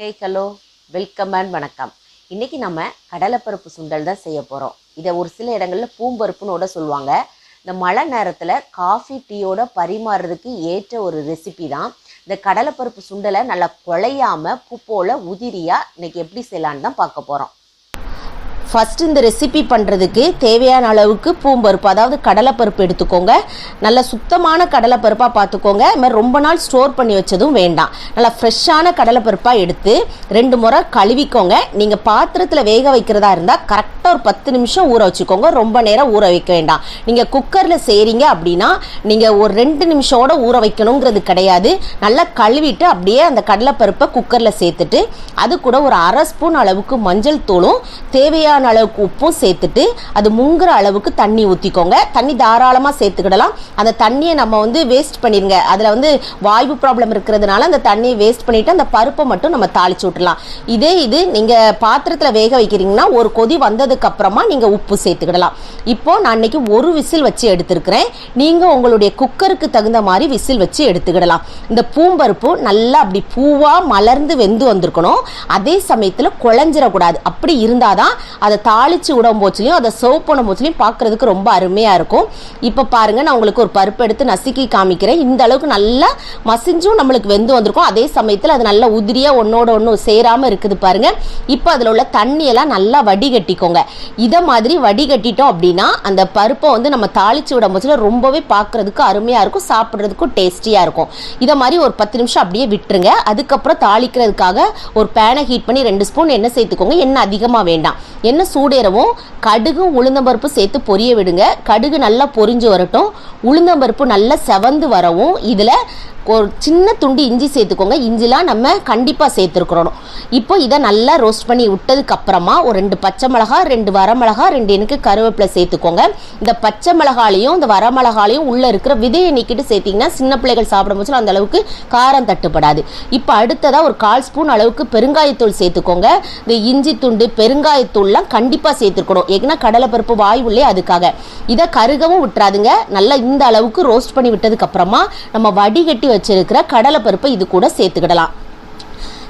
Hello welcome and வணக்கம். இன்றைக்கி நம்ம கடலைப்பருப்பு சுண்டல் தான் செய்ய போகிறோம். இதை ஒரு சில இடங்களில் பூம்பருப்புன்னு கூட சொல்லுவாங்க. இந்த மழை நேரத்தில் காஃபி டீயோட பரிமாறுறதுக்கு ஏற்ற ஒரு ரெசிபி தான். இந்த கடலைப்பருப்பு சுண்டலை நல்லா குழையாமல் பூ போல் உதிரியாக இன்றைக்கி எப்படி செய்யலான்னு தான் பார்க்க போகிறோம். ஃபஸ்ட்டு இந்த ரெசிபி பண்ணுறதுக்கு தேவையான அளவுக்கு பூம்பருப்பு, அதாவது கடலைப்பருப்பு எடுத்துக்கோங்க. நல்ல சுத்தமான கடலைப்பருப்பாக பார்த்துக்கோங்க. இது மாதிரி ரொம்ப நாள் ஸ்டோர் பண்ணி வச்சதும் வேண்டாம். நல்லா ஃப்ரெஷ்ஷான கடலைப்பருப்பாக எடுத்து 2 முறை கழுவிக்கோங்க. நீங்கள் பாத்திரத்தில் வேக வைக்கிறதா இருந்தால் கரெக்டாக ஒரு 10 நிமிஷம் ஊற வச்சுக்கோங்க. ரொம்ப நேரம் ஊற வைக்க வேண்டாம். நீங்கள் குக்கரில் செய்கிறீங்க அப்படின்னா நீங்கள் ஒரு 2 நிமிஷோட ஊற வைக்கணுங்கிறது கிடையாது. நல்லா கழுவிட்டு அப்படியே அந்த கடலைப்பருப்பை குக்கரில் சேர்த்துட்டு அது கூட ஒரு 1/2 ஸ்பூன் அளவுக்கு மஞ்சள் தூளும் தேவையான அளவுக்கு உப்பும் சேர்த்துட்டு அது முங்குற அளவுக்கு தண்ணி ஊற்றிக்கோங்க. தண்ணி தாராளமாக சேர்த்துக்கிடலாம். அந்த தண்ணியை நம்ம வேஸ்ட் பண்ணிடுங்க. அதில் வாய்வு ப்ராப்ளம் இருக்கிறதுனால அந்த தண்ணியை வேஸ்ட் பண்ணிவிட்டு அந்த பருப்பை மட்டும் நம்ம தாளிச்சு விட்டுலாம். இது நீங்கள் பாத்திரத்தில் வேக வைக்கிறீங்கன்னா ஒரு கொதி வந்ததுக்கு அப்புறமா நீங்கள் உப்பு சேர்த்துக்கிடலாம். இப்போ நான் இன்னைக்கு ஒரு விசில் வச்சு எடுத்துருக்கிறேன். நீங்கள் உங்களுடைய குக்கருக்கு தகுந்த மாதிரி விசில் வச்சு எடுத்துக்கிடலாம். இந்த பூம்பருப்பு நல்லா அப்படி பூவாக மலர்ந்து வெந்து வந்திருக்கணும். அதே சமயத்தில் குழஞ்சிடக்கூடாது. அப்படி இருந்தால் தான் அதை தாளித்து விடும் போச்சுலையும் அதை சர்வ் பண்ணும் போச்சுலையும் பார்க்குறதுக்கு ரொம்ப அருமையாக இருக்கும். இப்போ பாருங்கள், நான் உங்களுக்கு ஒரு பருப்பு எடுத்து நசுக்கி காமிக்கிறேன். இந்த அளவுக்கு நல்லா மசிஞ்சும் நம்மளுக்கு வெந்து வந்திருக்கும். அதே சமயத்தில் அது நல்லா உதிரியாக ஒன்றோட ஒன்று சேராமல் இருக்குது பாருங்கள். இப்போ அதில் உள்ள தண்ணியெல்லாம் நல்லா வடிகட்டிக்கோங்க. இதை மாதிரி வடிகட்டிட்டோம் அப்படின்னா அந்த பருப்பை நம்ம தாளித்து விடும் போச்சுல ரொம்பவே பார்க்குறதுக்கு அருமையாக இருக்கும், சாப்பிட்றதுக்கும் டேஸ்டியாக இருக்கும். இதை மாதிரி ஒரு 10 நிமிஷம் அப்படியே விட்டுருங்க. அதுக்கப்புறம் தாளிக்கிறதுக்காக ஒரு பேனை ஹீட் பண்ணி 2 ஸ்பூன் எண்ணெய் சேர்த்துக்கோங்க. எண்ணெய் அதிகமாக வேண்டாம். எண்ணெய் சூடேறவும் கடுகும் உளுந்தம்பருப்பு சேர்த்து பொரிய விடுங்க. கடுகு நல்லா பொரிஞ்சு வரட்டும். உளுந்தம்பருப்பு நல்லா செவந்து வரவும் இதில் ஒரு சின்ன துண்டு இஞ்சி சேர்த்துக்கோங்க. இஞ்சிலாம் நம்ம கண்டிப்பாக சேர்த்துருக்குறோம். இப்போ இதை நல்லா ரோஸ்ட் பண்ணி விட்டதுக்கு அப்புறமா ஒரு 2 பச்சை மிளகா, 2 வரமிளகா, 2 எனக்கு கருவேப்பிலை சேர்த்துக்கோங்க. இந்த பச்சை மிளகாலையும் இந்த வரமிளகாலையும் உள்ளே இருக்கிற விதையை நீக்கிட்டு சேர்த்திங்கன்னா சின்ன பிள்ளைகள் சாப்பிடும் போது அந்த அளவுக்கு காரம் தட்டுப்படாது. இப்போ அடுத்ததாக ஒரு 1/4 ஸ்பூன் அளவுக்கு பெருங்காயத்தூள் சேர்த்துக்கோங்க. இந்த இஞ்சி துண்டு பெருங்காயத்தூள்லாம் கண்டிப்பாக சேர்த்துருக்கணும். ஏன்னா கடலைப்பருப்பு வாய் உள்ளே, அதுக்காக இதை கருகவும் விட்டுறாதுங்க. நல்லா இந்த அளவுக்கு ரோஸ்ட் பண்ணி விட்டதுக்கு அப்புறமா நம்ம வடிகட்டி வச்சிருக்கிற கடலைப்பருப்பை இது கூட சேர்த்துக்கிடலாம்.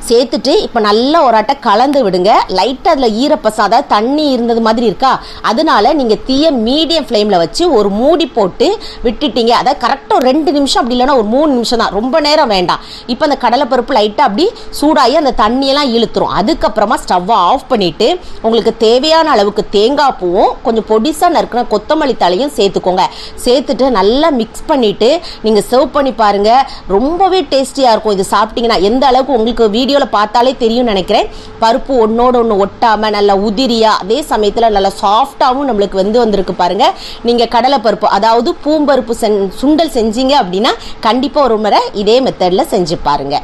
சேர்த்துட்டு இப்போ நல்லா ஒரு ஆட்டை கலந்து விடுங்க. லைட்டாக அதில் ஈரப்பசம், அதாவது தண்ணி இருந்தது மாதிரி இருக்கா, அதனால நீங்கள் தீயை மீடியம் ஃப்ளேமில் வச்சு ஒரு மூடி போட்டு விட்டுட்டீங்க. அதாவது கரெக்டாக ஒரு 2 நிமிஷம், அப்படி இல்லைன்னா ஒரு 3 நிமிஷம் தான், ரொம்ப நேரம் வேண்டாம். இப்போ அந்த கடலைப்பருப்பு லைட்டாக அப்படி சூடாகி அந்த தண்ணியெல்லாம் இழுத்துரும். அதுக்கப்புறமா ஸ்டவ்வை ஆஃப் பண்ணிவிட்டு உங்களுக்கு தேவையான அளவுக்கு தேங்காய் பூவும் கொஞ்சம் பொடிசாக நறுக்கிற கொத்தமல்லி தலையும் சேர்த்துக்கோங்க. சேர்த்துட்டு நல்லா மிக்ஸ் பண்ணிவிட்டு நீங்கள் சர்வ் பண்ணி பாருங்கள். ரொம்பவே டேஸ்டியாக இருக்கும். இது சாப்பிட்டீங்கன்னா எந்த அளவுக்கு உங்களுக்கு வீடியோவில் பார்த்தாலே தெரியும் நினைக்கிறேன். பருப்பு ஒன்னோட ஒன்று ஒட்டாமல் நல்லா உதிரியாக, அதே சமயத்தில் நல்லா சாஃப்டாகவும் நம்மளுக்கு வந்திருக்கு பாருங்க. நீங்கள் கடலைப்பருப்பு, அதாவது பூம்பருப்பு சுண்டல் செஞ்சீங்க அப்படின்னா கண்டிப்பாக ஒரு முறை இதே மெத்தடில் செஞ்சு பாருங்க.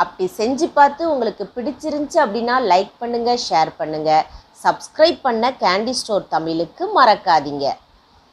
அப்படி செஞ்சு பார்த்து உங்களுக்கு பிடிச்சிருந்துச்சு அப்படின்னா லைக் பண்ணுங்கள், ஷேர் பண்ணுங்கள், சப்ஸ்கிரைப் பண்ண கேண்டி ஸ்டோர் தமிழுக்கு மறக்காதீங்க.